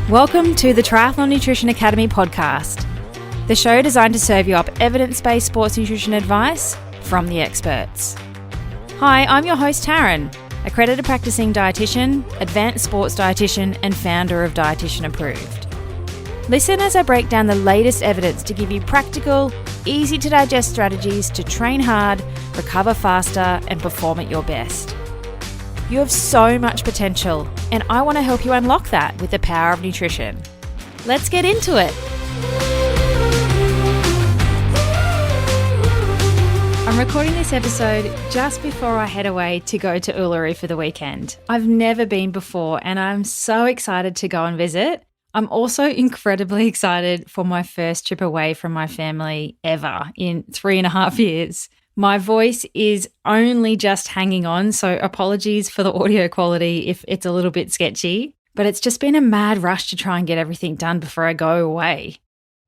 Welcome to the Triathlon Nutrition Academy podcast, the show designed to serve you up evidence-based sports nutrition advice from the experts. Hi, I'm your host Taryn, accredited practicing dietitian, advanced sports dietitian, and founder of Dietitian Approved. Listen as I break down the latest evidence to give you practical, easy to digest strategies to train hard, recover faster, and perform at your best. You have so much potential, and I want to help you unlock that with the power of nutrition. Let's get into it. I'm recording this episode just before I head away to go to Uluru for the weekend. I've never been before, and I'm so excited to go and visit. I'm also incredibly excited for my first trip away from my family ever in 3.5 years. My voice is only just hanging on, so apologies for the audio quality if it's a little bit sketchy, but it's just been a mad rush to try and get everything done before I go away.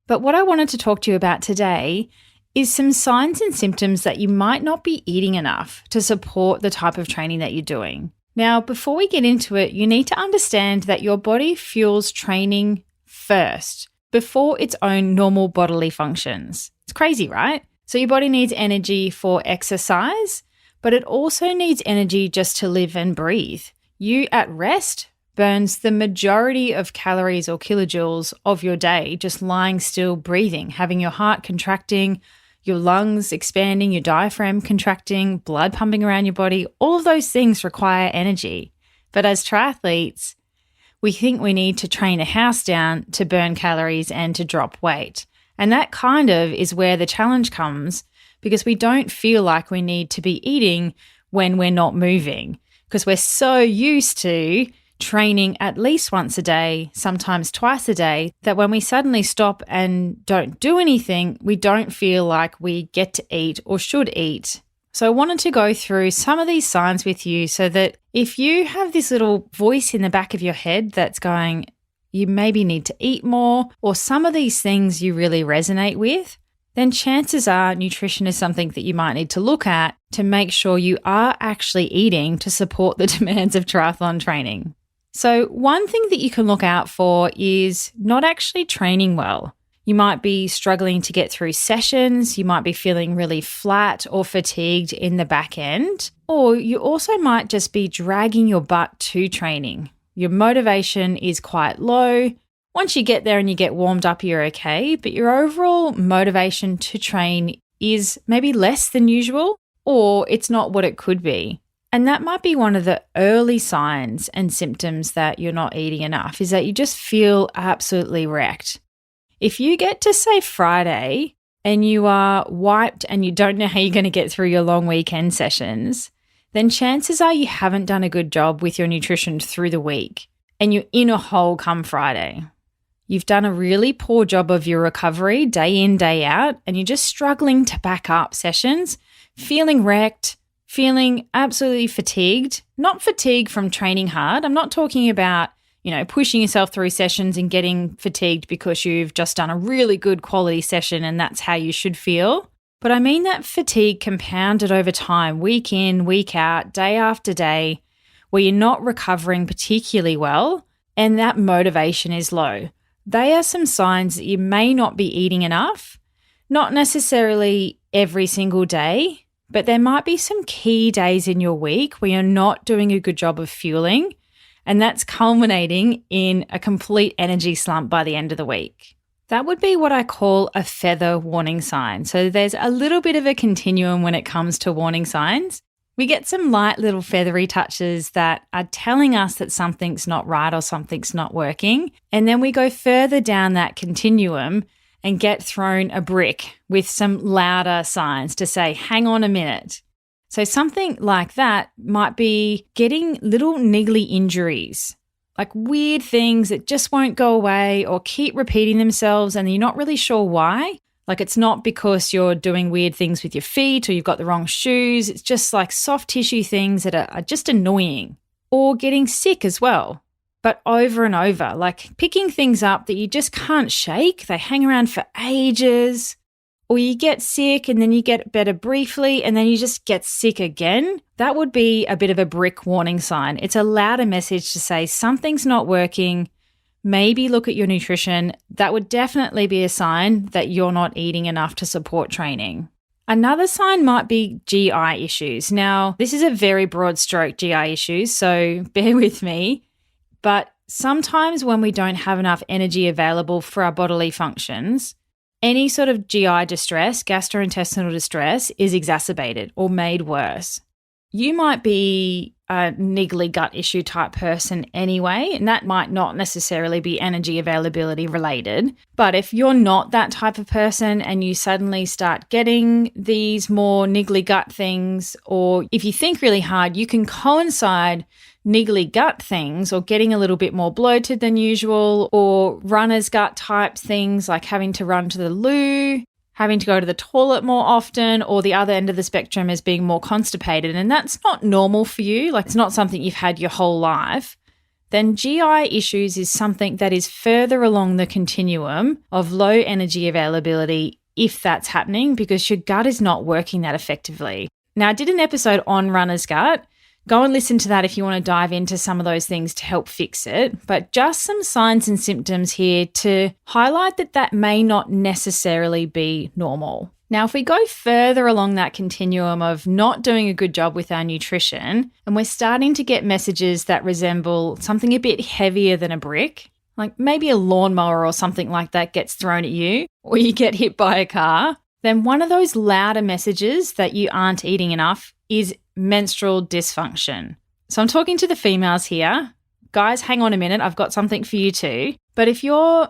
But what I wanted to talk to you about today is some signs and symptoms that you might not be eating enough to support the type of training that you're doing. Now, before we get into it, you need to understand that your body fuels training first, before its own normal bodily functions. It's crazy, right? So your body needs energy for exercise, but it also needs energy just to live and breathe. You at rest burns the majority of calories or kilojoules of your day just lying still, breathing, having your heart contracting, your lungs expanding, your diaphragm contracting, blood pumping around your body. All of those things require energy. But as triathletes, we think we need to train a house down to burn calories and to drop weight. And that kind of is where the challenge comes, because we don't feel like we need to be eating when we're not moving, because we're so used to training at least once a day, sometimes twice a day, that when we suddenly stop and don't do anything, we don't feel like we get to eat or should eat. So I wanted to go through some of these signs with you so that if you have this little voice in the back of your head that's going, you maybe need to eat more, or some of these things you really resonate with, then chances are nutrition is something that you might need to look at to make sure you are actually eating to support the demands of triathlon training. So one thing that you can look out for is not actually training well. You might be struggling to get through sessions, you might be feeling really flat or fatigued in the back end, or you also might just be dragging your butt to training. Your motivation is quite low. Once you get there and you get warmed up, you're okay, but your overall motivation to train is maybe less than usual, or it's not what it could be. And that might be one of the early signs and symptoms that you're not eating enough, is that you just feel absolutely wrecked. If you get to, say, Friday and you are wiped and you don't know how you're going to get through your long weekend sessions, then chances are you haven't done a good job with your nutrition through the week and you're in a hole come Friday. You've done a really poor job of your recovery day in, day out, and you're just struggling to back up sessions, feeling wrecked, feeling absolutely fatigued. Not fatigue from training hard. I'm not talking about, pushing yourself through sessions and getting fatigued because you've just done a really good quality session and that's how you should feel. But I mean that fatigue compounded over time, week in, week out, day after day, where you're not recovering particularly well and that motivation is low. They are some signs that you may not be eating enough, not necessarily every single day, but there might be some key days in your week where you're not doing a good job of fueling, and that's culminating in a complete energy slump by the end of the week. That would be what I call a feather warning sign. So there's a little bit of a continuum when it comes to warning signs. We get some light little feathery touches that are telling us that something's not right or something's not working. And then we go further down that continuum and get thrown a brick with some louder signs to say, hang on a minute. So something like that might be getting little niggly injuries, like weird things that just won't go away or keep repeating themselves and you're not really sure why. Like it's not because you're doing weird things with your feet or you've got the wrong shoes. It's just like soft tissue things that are just annoying, or getting sick as well. But over and over, like picking things up that you just can't shake. They hang around for ages. Or you get sick and then you get better briefly and then you just get sick again. That would be a bit of a brick warning sign. It's a louder message to say something's not working. maybe look at your nutrition. That would definitely be a sign that you're not eating enough to support training. Another sign might be GI issues. Now, this is a very broad stroke, GI issues, so bear with me. But sometimes when we don't have enough energy available for our bodily functions, any sort of GI distress, gastrointestinal distress, is exacerbated or made worse. You might be a niggly gut issue type person anyway, and that might not necessarily be energy availability related. But if you're not that type of person and you suddenly start getting these more niggly gut things, or if you think really hard, you can coincide niggly gut things or getting a little bit more bloated than usual, or runner's gut type things like having to run to the loo, having to go to the toilet more often, or the other end of the spectrum is being more constipated, and that's not normal for you, like it's not something you've had your whole life, then GI issues is something that is further along the continuum of low energy availability if that's happening, because your gut is not working that effectively. Now, I did an episode on runner's gut. Go and listen to that if you want to dive into some of those things to help fix it. But just some signs and symptoms here to highlight that may not necessarily be normal. Now, if we go further along that continuum of not doing a good job with our nutrition, and we're starting to get messages that resemble something a bit heavier than a brick, like maybe a lawnmower or something like that gets thrown at you, or you get hit by a car, then one of those louder messages that you aren't eating enough is menstrual dysfunction. So I'm talking to the females here. Guys, hang on a minute. I've got something for you too. But if you're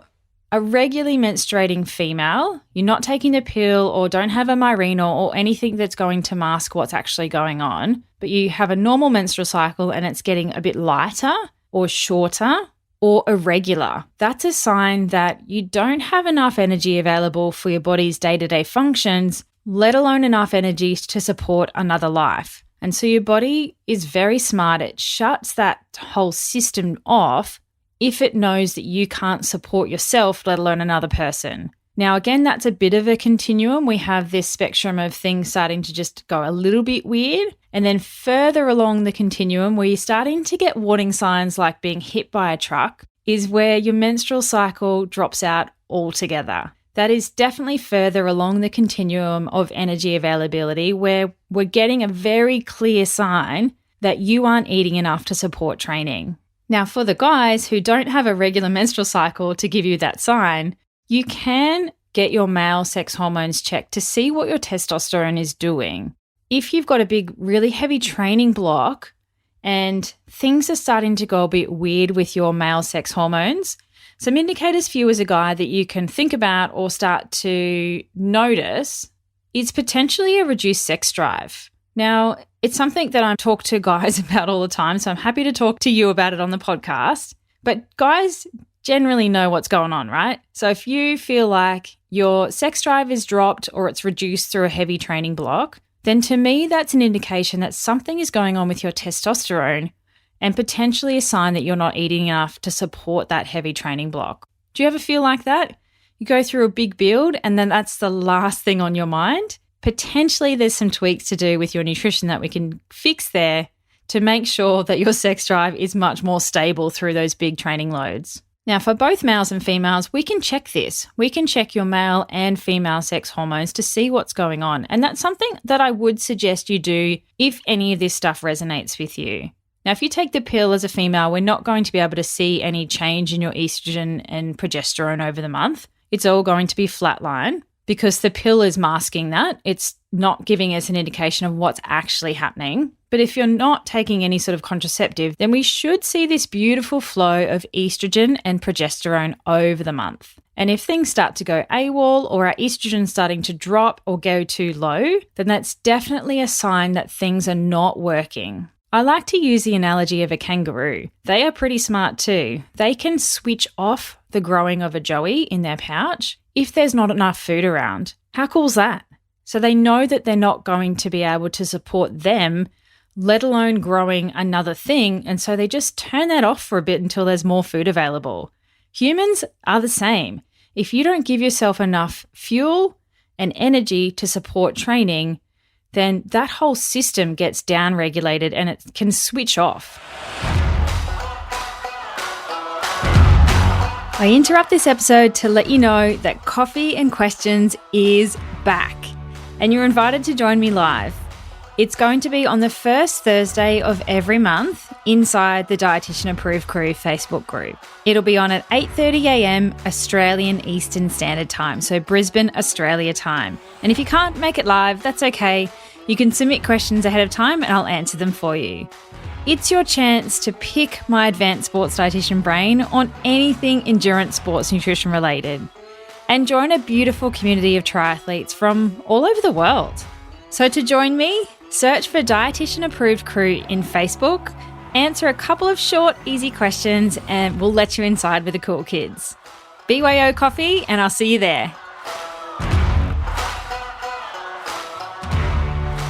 a regularly menstruating female, you're not taking the pill or don't have a Mirena or anything that's going to mask what's actually going on, but you have a normal menstrual cycle and it's getting a bit lighter or shorter or irregular, that's a sign that you don't have enough energy available for your body's day-to-day functions, let alone enough energy to support another life. And so your body is very smart. It shuts that whole system off if it knows that you can't support yourself, let alone another person. Now, again, that's a bit of a continuum. We have this spectrum of things starting to just go a little bit weird. And then further along the continuum, where you're starting to get warning signs like being hit by a truck, is where your menstrual cycle drops out altogether. That is definitely further along the continuum of energy availability, where we're getting a very clear sign that you aren't eating enough to support training. Now, for the guys who don't have a regular menstrual cycle to give you that sign, you can get your male sex hormones checked to see what your testosterone is doing. If you've got a big, really heavy training block and things are starting to go a bit weird with your male sex hormones, some indicators for you as a guy that you can think about or start to notice is potentially a reduced sex drive. Now, it's something that I talk to guys about all the time, so I'm happy to talk to you about it on the podcast. But guys generally know what's going on, right? So if you feel like your sex drive is dropped or it's reduced through a heavy training block, then to me that's an indication that something is going on with your testosterone and potentially a sign that you're not eating enough to support that heavy training block. Do you ever feel like that? You go through a big build and then that's the last thing on your mind? Potentially there's some tweaks to do with your nutrition that we can fix there to make sure that your sex drive is much more stable through those big training loads. Now, for both males and females, we can check this. We can check your male and female sex hormones to see what's going on. And that's something that I would suggest you do if any of this stuff resonates with you. Now, if you take the pill as a female, we're not going to be able to see any change in your estrogen and progesterone over the month. It's all going to be flatline because the pill is masking that. It's not giving us an indication of what's actually happening. But if you're not taking any sort of contraceptive, then we should see this beautiful flow of estrogen and progesterone over the month. And if things start to go AWOL or our estrogen starting to drop or go too low, then that's definitely a sign that things are not working. I like to use the analogy of a kangaroo. They are pretty smart too. They can switch off the growing of a joey in their pouch if there's not enough food around. How cool is that? So they know that they're not going to be able to support them, let alone growing another thing, and so they just turn that off for a bit until there's more food available. Humans are the same. If you don't give yourself enough fuel and energy to support training, then that whole system gets down-regulated and it can switch off. I interrupt this episode to let you know that Coffee and Questions is back, and you're invited to join me live. It's going to be on the first Thursday of every month inside the Dietitian Approved Crew Facebook group. It'll be on at 8:30 a.m. Australian Eastern Standard Time, so Brisbane, Australia time. And if you can't make it live, that's okay. You can submit questions ahead of time and I'll answer them for you. It's your chance to pick my advanced sports dietitian brain on anything endurance sports nutrition related and join a beautiful community of triathletes from all over the world. So to join me, search for Dietitian Approved Crew in Facebook, answer a couple of short, easy questions, and we'll let you inside with the cool kids. BYO Coffee, and I'll see you there.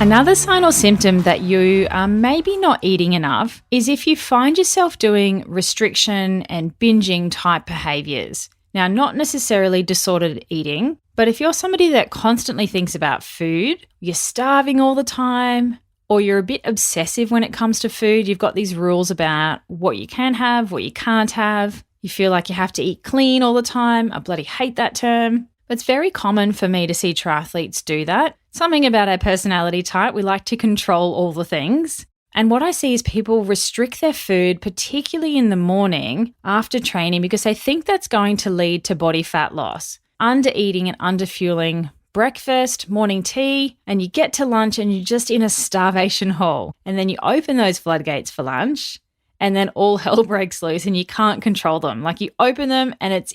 Another sign or symptom that you are maybe not eating enough is if you find yourself doing restriction and binging type behaviours. Now, not necessarily disordered eating, but if you're somebody that constantly thinks about food, you're starving all the time, or you're a bit obsessive when it comes to food, you've got these rules about what you can have, what you can't have, you feel like you have to eat clean all the time. I bloody hate that term. It's very common for me to see triathletes do that. Something about our personality type, we like to control all the things. And what I see is people restrict their food, particularly in the morning after training, because they think that's going to lead to body fat loss. Under-eating and under-fueling breakfast, morning tea, and you get to lunch and you're just in a starvation hole. And then you open those floodgates for lunch and then all hell breaks loose and you can't control them. Like you open them and it's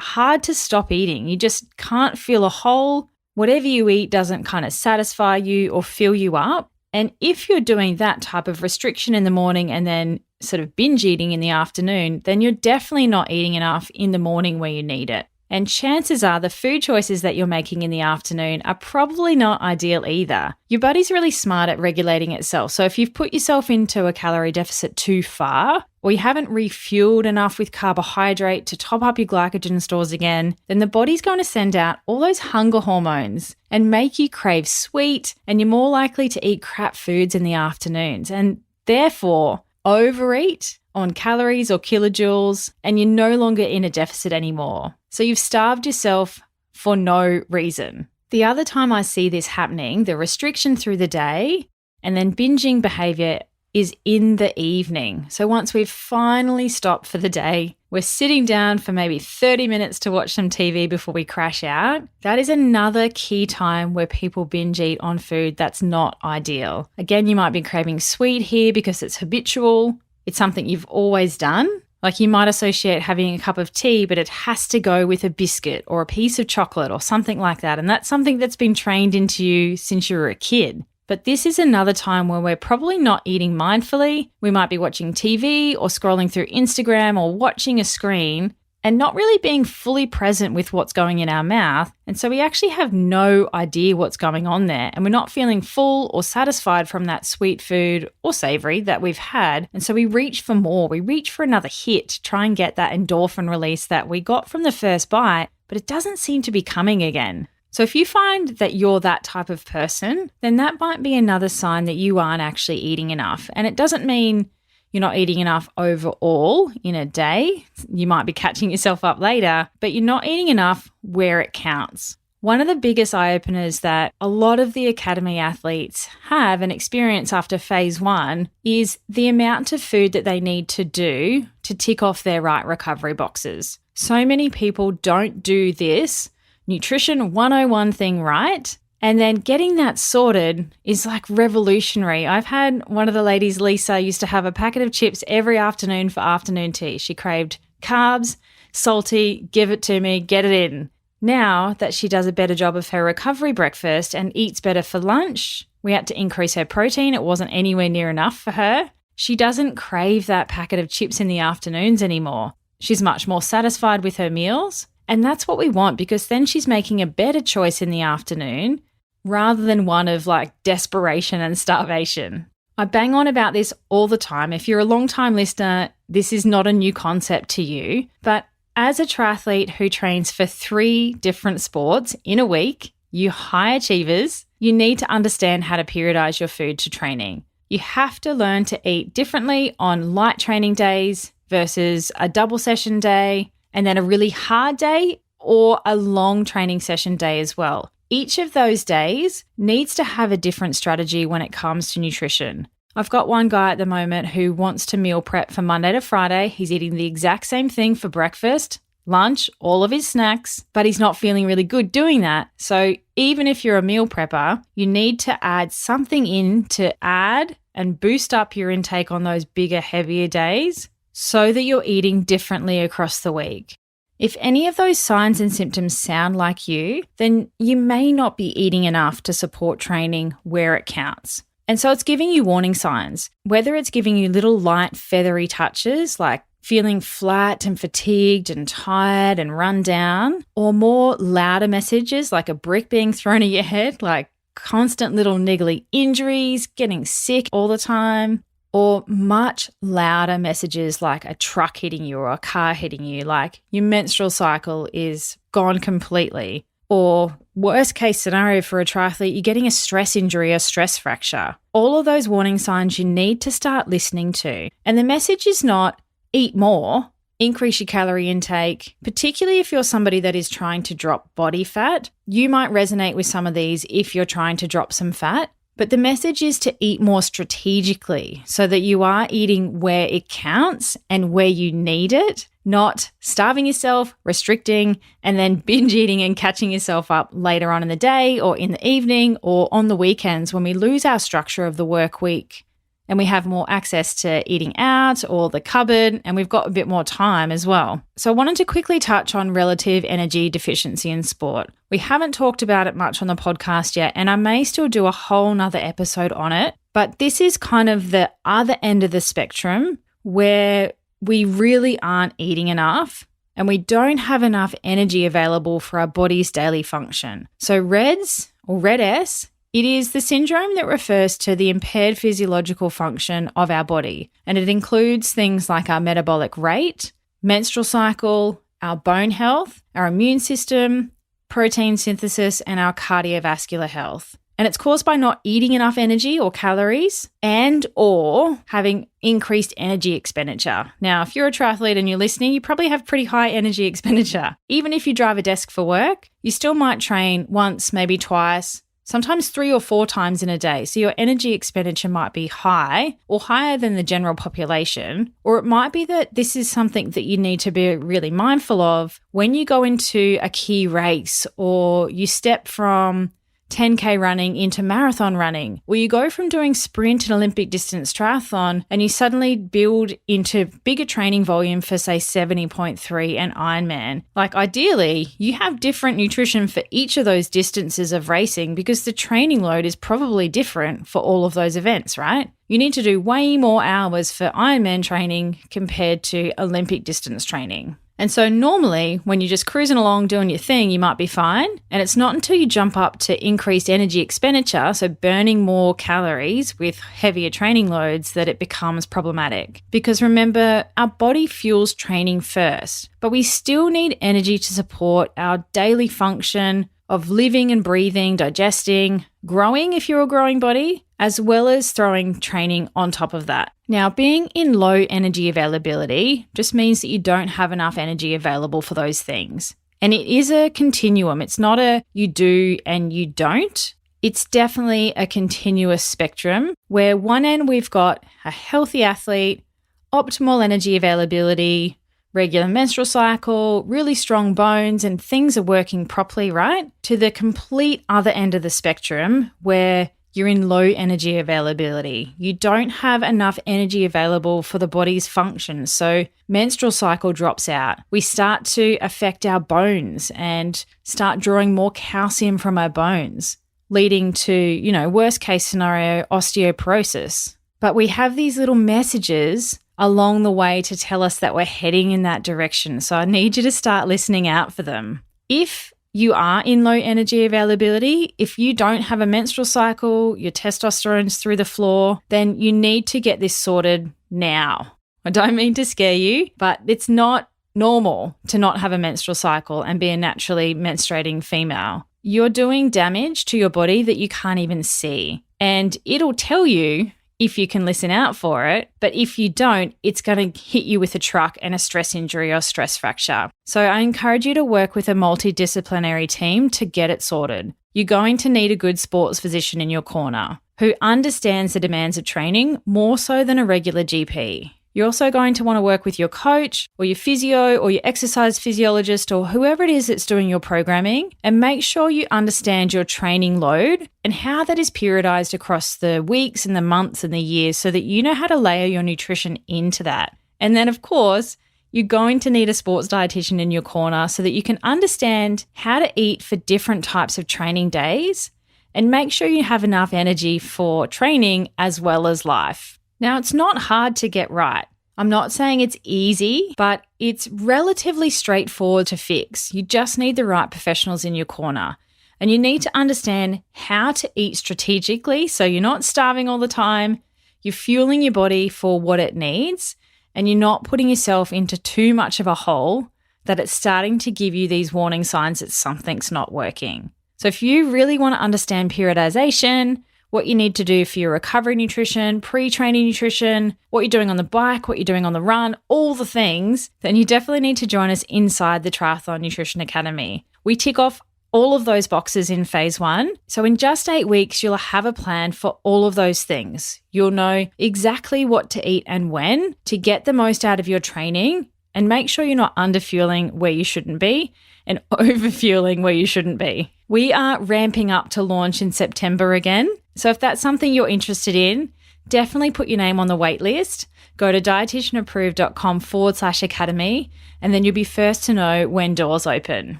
hard to stop eating. You just can't feel a hole. Whatever you eat doesn't kind of satisfy you or fill you up. And if you're doing that type of restriction in the morning and then sort of binge eating in the afternoon, then you're definitely not eating enough in the morning where you need it. And chances are the food choices that you're making in the afternoon are probably not ideal either. Your body's really smart at regulating itself. So if you've put yourself into a calorie deficit too far, or you haven't refueled enough with carbohydrate to top up your glycogen stores again, then the body's going to send out all those hunger hormones and make you crave sweet, and you're more likely to eat crap foods in the afternoons and therefore overeat on calories or kilojoules, and you're no longer in a deficit anymore. So you've starved yourself for no reason. The other time I see this happening, the restriction through the day and then binging behavior, is in the evening. So once we've finally stopped for the day, we're sitting down for maybe 30 minutes to watch some TV before we crash out. That is another key time where people binge eat on food that's not ideal. Again, you might be craving sweet here because it's habitual. It's something you've always done. Like you might associate having a cup of tea, but it has to go with a biscuit or a piece of chocolate or something like that. And that's something that's been trained into you since you were a kid. But this is another time where we're probably not eating mindfully. We might be watching TV or scrolling through Instagram or watching a screen and not really being fully present with what's going in our mouth. And so we actually have no idea what's going on there, and we're not feeling full or satisfied from that sweet food or savory that we've had. And so we reach for more. We reach for another hit to try and get that endorphin release that we got from the first bite, but it doesn't seem to be coming again. So if you find that you're that type of person, then that might be another sign that you aren't actually eating enough. And it doesn't mean you're not eating enough overall in a day. You might be catching yourself up later, but you're not eating enough where it counts. One of the biggest eye-openers that a lot of the academy athletes have and experience after phase 1 is the amount of food that they need to do to tick off their right recovery boxes. So many people don't do this Nutrition 101 thing right. And then getting that sorted is like revolutionary. I've had one of the ladies, Lisa, used to have a packet of chips every afternoon for afternoon tea. She craved carbs, salty, give it to me, get it in. Now that she does a better job of her recovery breakfast and eats better for lunch, we had to increase her protein. It wasn't anywhere near enough for her. She doesn't crave that packet of chips in the afternoons anymore. She's much more satisfied with her meals. And that's what we want, because then she's making a better choice in the afternoon rather than one of like desperation and starvation. I bang on about this all the time. If you're a long-time listener, this is not a new concept to you. But as a triathlete who trains for 3 different sports in a week, you high achievers, you need to understand how to periodize your food to training. You have to learn to eat differently on light training days versus a double session day, and then a really hard day or a long training session day as well. Each of those days needs to have a different strategy when it comes to nutrition. I've got one guy at the moment who wants to meal prep from Monday to Friday. He's eating the exact same thing for breakfast, lunch, all of his snacks, but he's not feeling really good doing that. So even if you're a meal prepper, you need to add something in to add and boost up your intake on those bigger, heavier days so that you're eating differently across the week. If any of those signs and symptoms sound like you, then you may not be eating enough to support training where it counts. And so it's giving you warning signs, whether it's giving you little light feathery touches like feeling flat and fatigued and tired and run down, or more louder messages like a brick being thrown at your head, like constant little niggly injuries, getting sick all the time, or much louder messages like a truck hitting you or a car hitting you, like your menstrual cycle is gone completely. Or worst case scenario for a triathlete, you're getting a stress injury, a stress fracture. All of those warning signs you need to start listening to. And the message is not eat more, increase your calorie intake, particularly if you're somebody that is trying to drop body fat. You might resonate with some of these if you're trying to drop some fat. But the message is to eat more strategically so that you are eating where it counts and where you need it, not starving yourself, restricting, and then binge eating and catching yourself up later on in the day or in the evening or on the weekends when we lose our structure of the work week and we have more access to eating out or the cupboard and we've got a bit more time as well. So I wanted to quickly touch on relative energy deficiency in sport. We haven't talked about it much on the podcast yet, and I may still do a whole nother episode on it, but this is kind of the other end of the spectrum where we really aren't eating enough and we don't have enough energy available for our body's daily function. So REDS or RED-S, it is the syndrome that refers to the impaired physiological function of our body, and it includes things like our metabolic rate, menstrual cycle, our bone health, our immune system, protein synthesis, and our cardiovascular health. And it's caused by not eating enough energy or calories and or having increased energy expenditure. Now, if you're a triathlete and you're listening, you probably have pretty high energy expenditure. Even if you drive a desk for work, you still might train once, maybe twice, sometimes 3 or 4 times in a day. So your energy expenditure might be high or higher than the general population, or it might be that this is something that you need to be really mindful of when you go into a key race or you step from 10K running into marathon running, or you go from doing sprint and Olympic distance triathlon and you suddenly build into bigger training volume for say 70.3 and Ironman. Like ideally, you have different nutrition for each of those distances of racing because the training load is probably different for all of those events, right? You need to do way more hours for Ironman training compared to Olympic distance training. And so normally when you're just cruising along doing your thing, you might be fine. And it's not until you jump up to increased energy expenditure, so burning more calories with heavier training loads, that it becomes problematic. Because remember, our body fuels training first, but we still need energy to support our daily function of living and breathing, digesting, growing if you're a growing body, as well as throwing training on top of that. Now, being in low energy availability just means that you don't have enough energy available for those things. And it is a continuum. It's not a you do and you don't. It's definitely a continuous spectrum where one end we've got a healthy athlete, optimal energy availability, regular menstrual cycle, really strong bones, and things are working properly, right? To the complete other end of the spectrum where you're in low energy availability. You don't have enough energy available for the body's function. So menstrual cycle drops out. We start to affect our bones and start drawing more calcium from our bones, leading to, worst case scenario, osteoporosis. But we have these little messages along the way to tell us that we're heading in that direction. So I need you to start listening out for them. If you are in low energy availability, if you don't have a menstrual cycle, your testosterone's through the floor, then you need to get this sorted now. I don't mean to scare you, but it's not normal to not have a menstrual cycle and be a naturally menstruating female. You're doing damage to your body that you can't even see. And it'll tell you if you can listen out for it. But if you don't, it's going to hit you with a truck and a stress injury or stress fracture. So I encourage you to work with a multidisciplinary team to get it sorted. You're going to need a good sports physician in your corner who understands the demands of training more so than a regular GP. You're also going to want to work with your coach or your physio or your exercise physiologist or whoever it is that's doing your programming, and make sure you understand your training load and how that is periodized across the weeks and the months and the years so that you know how to layer your nutrition into that. And then, of course, you're going to need a sports dietitian in your corner so that you can understand how to eat for different types of training days and make sure you have enough energy for training as well as life. Now, it's not hard to get right. I'm not saying it's easy, but it's relatively straightforward to fix. You just need the right professionals in your corner. And you need to understand how to eat strategically so you're not starving all the time, you're fueling your body for what it needs, and you're not putting yourself into too much of a hole that it's starting to give you these warning signs that something's not working. So if you really want to understand periodization, what you need to do for your recovery nutrition, pre-training nutrition, what you're doing on the bike, what you're doing on the run, all the things, then you definitely need to join us inside the Triathlon Nutrition Academy. We tick off all of those boxes in phase 1. So in just 8 weeks, you'll have a plan for all of those things. You'll know exactly what to eat and when to get the most out of your training and make sure you're not under-fueling where you shouldn't be and over-fueling where you shouldn't be. We are ramping up to launch in September again. So if that's something you're interested in, definitely put your name on the wait list. Go to dietitianapproved.com/academy, and then you'll be first to know when doors open.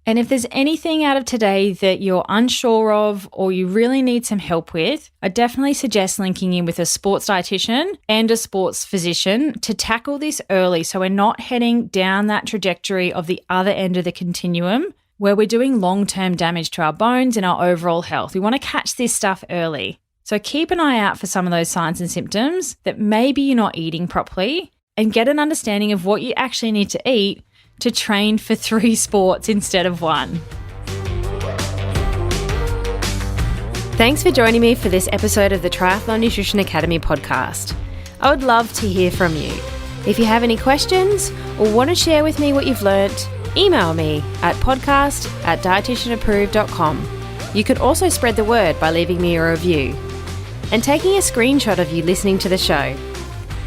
And if there's anything out of today that you're unsure of or you really need some help with, I definitely suggest linking in with a sports dietitian and a sports physician to tackle this early so we're not heading down that trajectory of the other end of the continuum where we're doing long-term damage to our bones and our overall health. We want to catch this stuff early. So keep an eye out for some of those signs and symptoms that maybe you're not eating properly and get an understanding of what you actually need to eat to train for 3 sports instead of 1. Thanks for joining me for this episode of the Triathlon Nutrition Academy podcast. I would love to hear from you. If you have any questions or want to share with me what you've learnt, email me at podcast@dietitianapproved.com. You could also spread the word by leaving me a review and taking a screenshot of you listening to the show.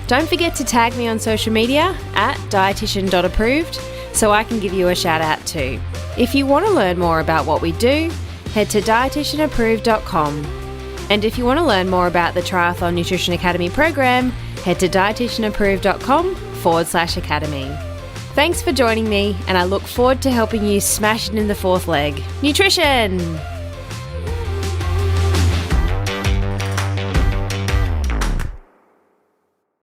Don't forget to tag me on social media at dietitian.approved so I can give you a shout out too. If you want to learn more about what we do, head to dietitianapproved.com. And if you want to learn more about the Triathlon Nutrition Academy program, head to dietitianapproved.com/academy. Thanks for joining me, and I look forward to helping you smash it in the 4th leg. Nutrition!